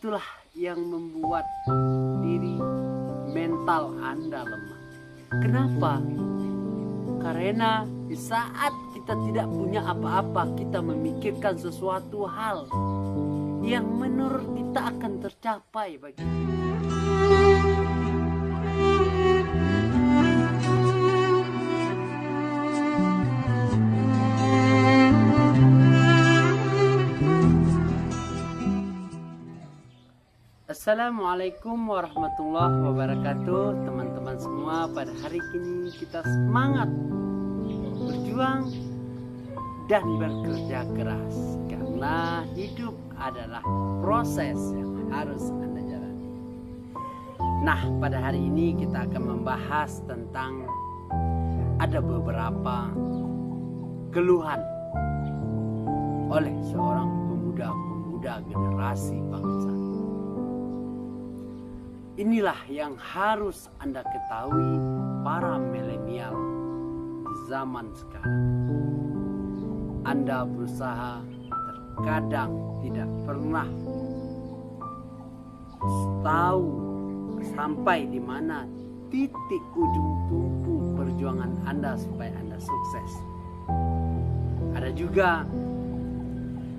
itulah yang membuat diri mental Anda lemah. Kenapa? Karena di saat kita tidak punya apa-apa, kita memikirkan sesuatu hal yang menurut kita akan tercapai bagi kita. Assalamualaikum warahmatullahi wabarakatuh. Teman-teman semua, pada hari ini kita semangat berjuang dan bekerja keras, karena hidup adalah proses yang harus Anda jalani. Nah, pada hari ini kita akan membahas tentang ada beberapa keluhan oleh seorang pemuda-pemuda generasi bangsa. Inilah yang harus Anda ketahui, para milenial di zaman sekarang. Anda berusaha, terkadang tidak pernah tahu sampai di mana titik ujung tumpu perjuangan Anda supaya Anda sukses. Ada juga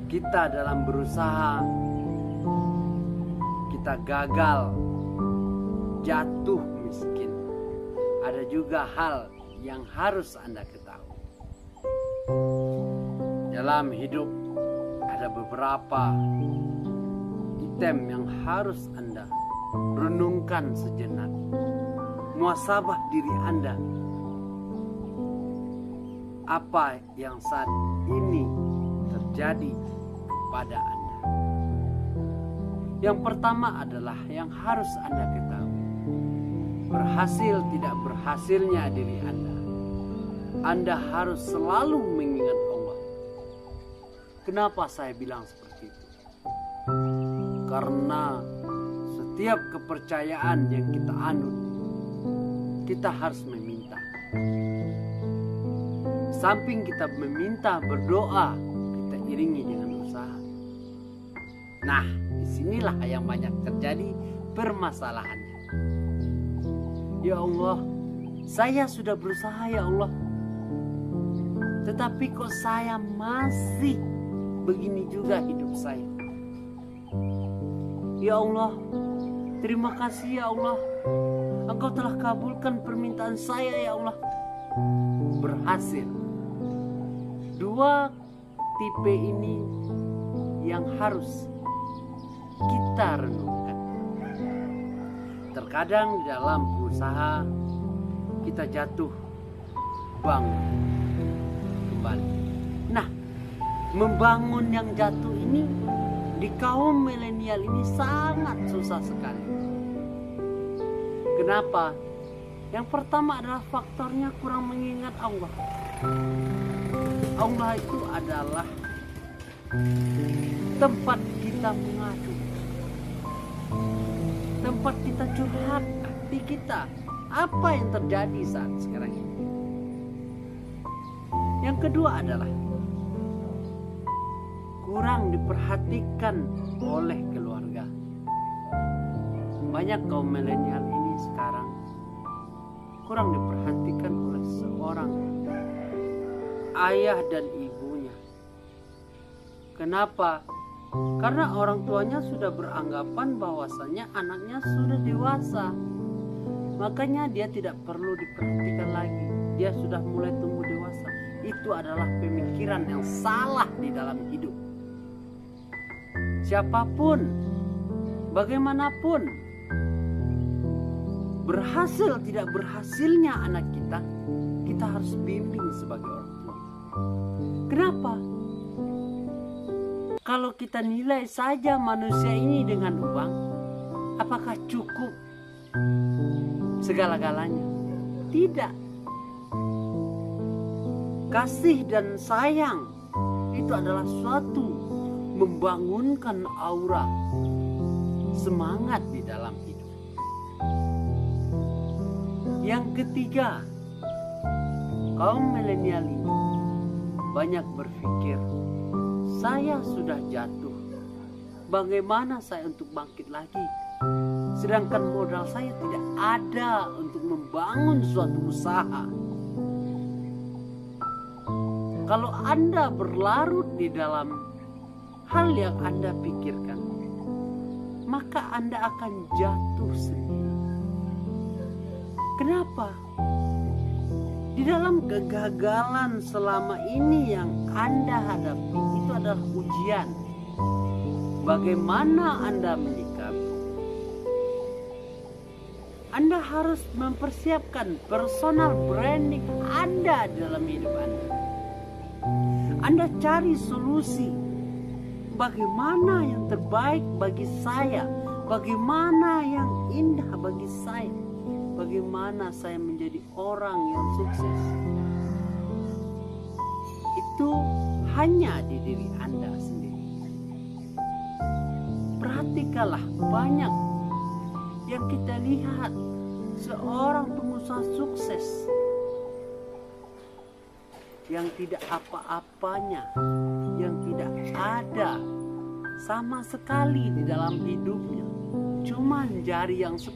kita dalam berusaha, kita gagal, jatuh miskin. Ada juga hal yang harus Anda ketahui. Dalam hidup ada beberapa item yang harus Anda renungkan sejenak. Muhasabah diri Anda. Apa yang saat ini terjadi kepada Anda? Yang pertama adalah yang harus Anda ketahui. Berhasil tidak berhasilnya diri Anda harus selalu mengingat Allah. Kenapa saya bilang seperti itu? Karena setiap kepercayaan yang kita anut, kita harus meminta. Samping kita meminta, berdoa, kita iringi dengan usaha. Nah, disinilah yang banyak terjadi permasalahannya. Ya Allah, saya sudah berusaha ya Allah, tetapi kok saya masih begini juga hidup saya. Ya Allah, terima kasih ya Allah, Engkau telah kabulkan permintaan saya ya Allah. Berhasil. Dua tipe ini yang harus kita renungkan. Terkadang di dalam berusaha kita jatuh, bangun kembali. Nah, membangun yang jatuh ini di kaum milenial ini sangat susah sekali. Kenapa? Yang pertama adalah faktornya kurang mengingat Allah. Allah itu adalah tempat kita mengadu, tempat kita curhat hati kita, apa yang terjadi saat sekarang ini. Yang kedua adalah kurang diperhatikan oleh keluarga. Banyak kaum milenial ini sekarang kurang diperhatikan oleh seorang ayah dan ibunya. Kenapa? Karena orang tuanya sudah beranggapan bahwasannya anaknya sudah dewasa. Makanya dia tidak perlu diperhatikan lagi. Dia sudah mulai tumbuh dewasa. Itu adalah pemikiran yang salah di dalam hidup. Siapapun, bagaimanapun, berhasil tidak berhasilnya anak kita, kita harus bimbing sebagai orang tua. Kenapa? Kalau kita nilai saja manusia ini dengan uang, apakah cukup segala-galanya? Tidak. Kasih dan sayang itu adalah suatu membangunkan aura semangat di dalam hidup. Yang ketiga, kaum milenial ini banyak berpikir, saya sudah jatuh, bagaimana saya untuk bangkit lagi? Sedangkan modal saya tidak ada untuk membangun suatu usaha. Kalau Anda berlarut di dalam hal yang Anda pikirkan, maka Anda akan jatuh sendiri. Kenapa? Di dalam kegagalan selama ini yang Anda hadapi itu adalah ujian. Bagaimana Anda menyikapi? Anda harus mempersiapkan personal branding Anda dalam hidup Anda. Anda cari solusi. Bagaimana yang terbaik bagi saya? Bagaimana yang indah bagi saya? Bagaimana saya menjadi orang yang sukses? Itu hanya di diri Anda sendiri. Perhatikanlah, banyak yang kita lihat seorang pengusaha sukses yang tidak apa-apanya, yang tidak ada sama sekali di dalam hidupnya, cuman jari yang 10,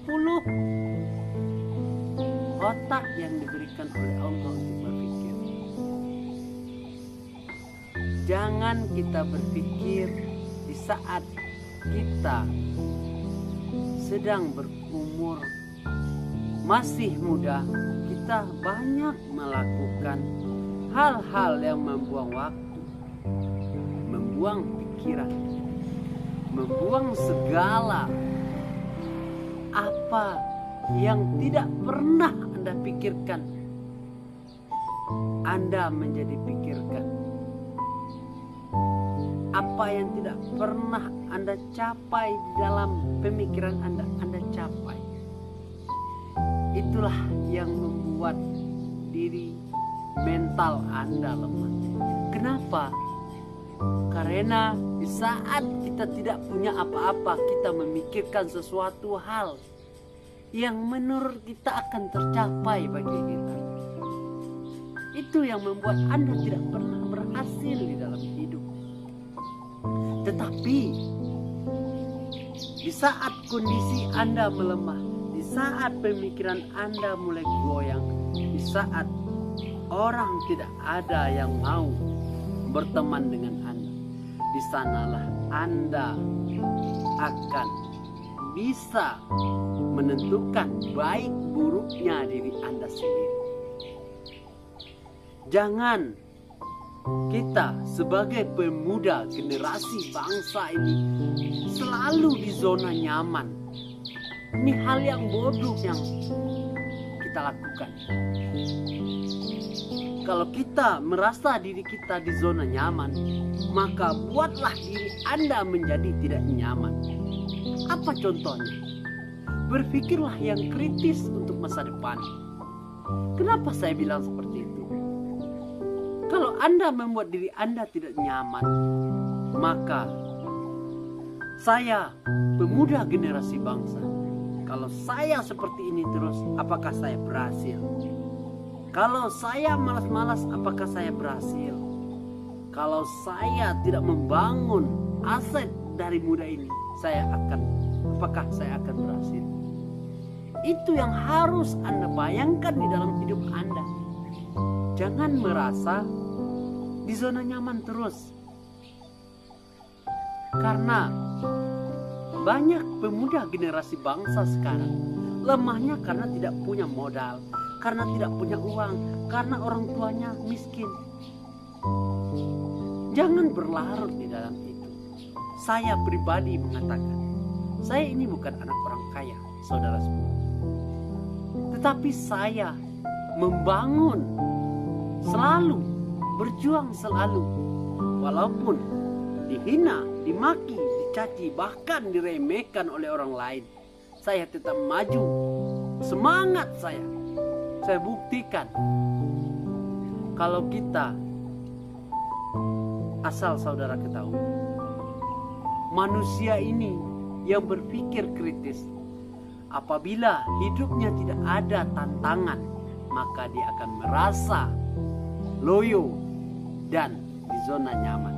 otak yang diberikan oleh Allah untuk berpikir. Jangan kita berpikir di saat kita sedang berumur masih muda, kita banyak melakukan hal-hal yang membuang waktu, membuang pikiran, membuang segala apa yang tidak pernah Anda pikirkan, Anda menjadi pikirkan. Apa yang tidak pernah Anda capai di dalam pemikiran Anda, Anda capai. Itulah yang membuat diri mental Anda lemah. Kenapa? Karena di saat kita tidak punya apa-apa, kita memikirkan sesuatu hal yang menurut kita akan tercapai bagi kita. Itu yang membuat Anda tidak pernah berhasil di dalam hidup. Tetapi di saat kondisi Anda melemah, di saat pemikiran Anda mulai goyang, di saat orang tidak ada yang mau berteman dengan Anda, di sanalah Anda akan bisa menentukan baik buruknya diri Anda sendiri. Jangan kita sebagai pemuda generasi bangsa ini selalu di zona nyaman. Ini hal yang bodoh yang kita lakukan. Kalau kita merasa diri kita di zona nyaman, maka buatlah diri Anda menjadi tidak nyaman. Apa contohnya? Berpikirlah yang kritis untuk masa depan. Kenapa saya bilang seperti itu? Kalau Anda membuat diri Anda tidak nyaman, maka saya, pemuda generasi bangsa, kalau saya seperti ini terus, apakah saya berhasil? Kalau saya malas-malas, apakah saya berhasil? Kalau saya tidak membangun aset dari muda ini, apakah saya akan berhasil? Itu yang harus Anda bayangkan di dalam hidup Anda. Jangan merasa di zona nyaman terus. Karena banyak pemuda generasi bangsa sekarang lemahnya karena tidak punya modal, karena tidak punya uang, karena orang tuanya miskin. Jangan berlarut di dalam itu. Saya pribadi mengatakan, saya ini bukan anak orang kaya, saudara semua. Tetapi saya membangun selalu, berjuang selalu, walaupun dihina, dimaki, dicaci, bahkan diremehkan oleh orang lain, saya tetap maju. Semangat saya buktikan kalau kita, asal saudara ketahui, manusia ini yang berpikir kritis, apabila hidupnya tidak ada tantangan, maka dia akan merasa loyo dan di zona nyaman.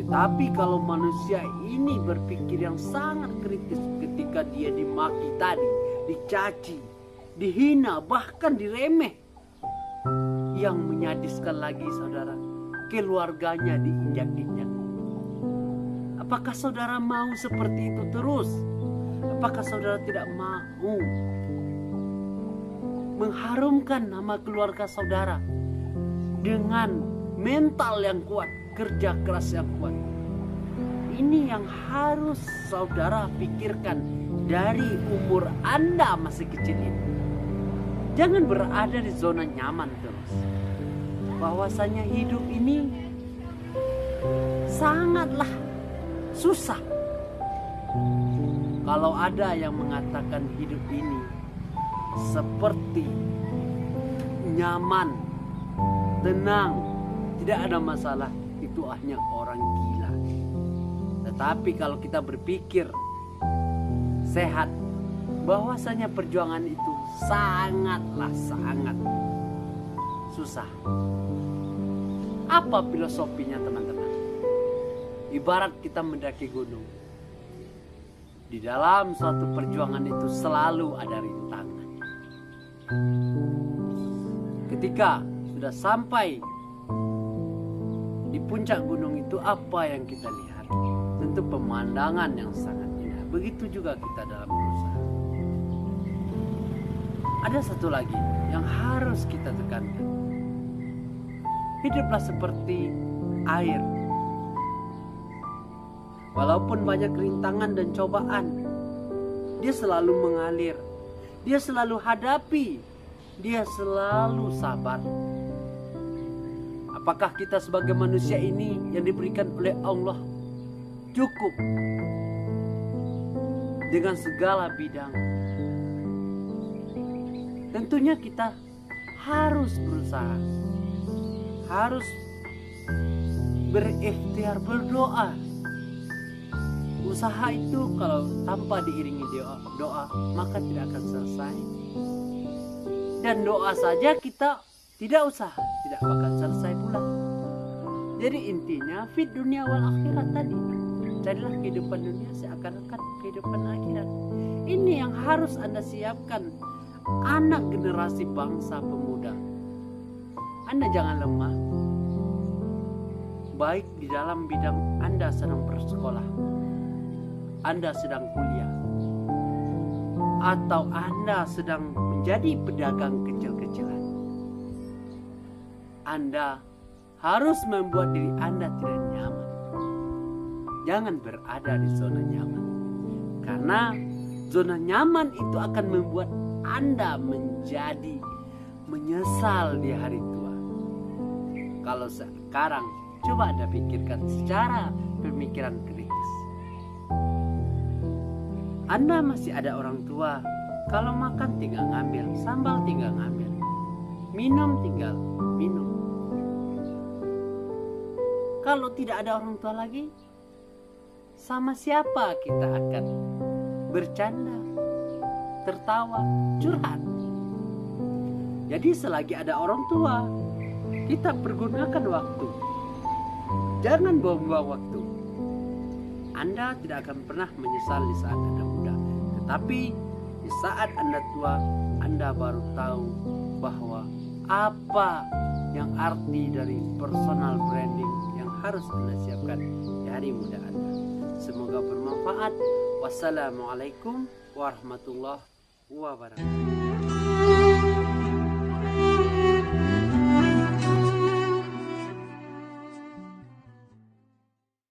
Tetapi kalau manusia ini berpikir yang sangat kritis ketika dia dimaki tadi, dicaci, dihina, bahkan diremeh. Yang menyadiskan lagi saudara, keluarganya diinjak-injak. Apakah saudara mau seperti itu terus? Apakah saudara tidak mau mengharumkan nama keluarga saudara dengan mental yang kuat, kerja keras yang kuat? Ini yang harus saudara pikirkan dari umur Anda masih kecil ini. Jangan berada di zona nyaman terus. Bahwasanya hidup ini sangatlah susah. Kalau ada yang mengatakan hidup ini seperti nyaman, tenang, tidak ada masalah, itu hanya orang gila. Tetapi kalau kita berpikir sehat, bahwasanya perjuangan itu sangatlah sangat susah. Apa filosofinya teman-teman? Ibarat kita mendaki gunung. Di dalam suatu perjuangan itu selalu ada rintangan. Ketika sudah sampai di puncak gunung itu, apa yang kita lihat? Tentu pemandangan yang sangat indah. Begitu juga kita dalam berusaha. Ada satu lagi yang harus kita tekankan. Hiduplah seperti air. Walaupun banyak rintangan dan cobaan, dia selalu mengalir. Dia selalu hadapi. Dia selalu sabar. Apakah kita sebagai manusia ini yang diberikan oleh Allah cukup dengan segala bidang? Tentunya kita harus berusaha, harus berikhtiar, berdoa. Usaha itu kalau tanpa diiringi doa, maka tidak akan selesai. Dan doa saja kita tidak usaha, tidak akan selesai pula. Jadi intinya fit dunia wal akhirat tadi. Carilah kehidupan dunia seakan-akan kehidupan akhirat. Ini yang harus Anda siapkan, anak generasi bangsa pemuda. Anda jangan lemah. Baik di dalam bidang Anda sedang bersekolah, Anda sedang kuliah, atau Anda sedang menjadi pedagang kecil-kecilan. Anda harus membuat diri Anda tidak nyaman. Jangan berada di zona nyaman. Karena zona nyaman itu akan membuat Anda menjadi menyesal di hari tua. Kalau sekarang coba Anda pikirkan secara pemikiran kritis. Anda masih ada orang tua, kalau makan tinggal ngambil, sambal tinggal ngambil, minum tinggal minum. Kalau tidak ada orang tua lagi, sama siapa kita akan bercanda, tertawa, curhat? Jadi selagi ada orang tua, kita pergunakan waktu. Jangan buang-buang waktu. Anda tidak akan pernah menyesal di saat Anda muda. Tetapi di saat Anda tua, Anda baru tahu bahwa apa yang arti dari personal branding yang harus Anda siapkan di hari muda Anda. Semoga bermanfaat. Wassalamualaikum warahmatullahi wabarakatuh.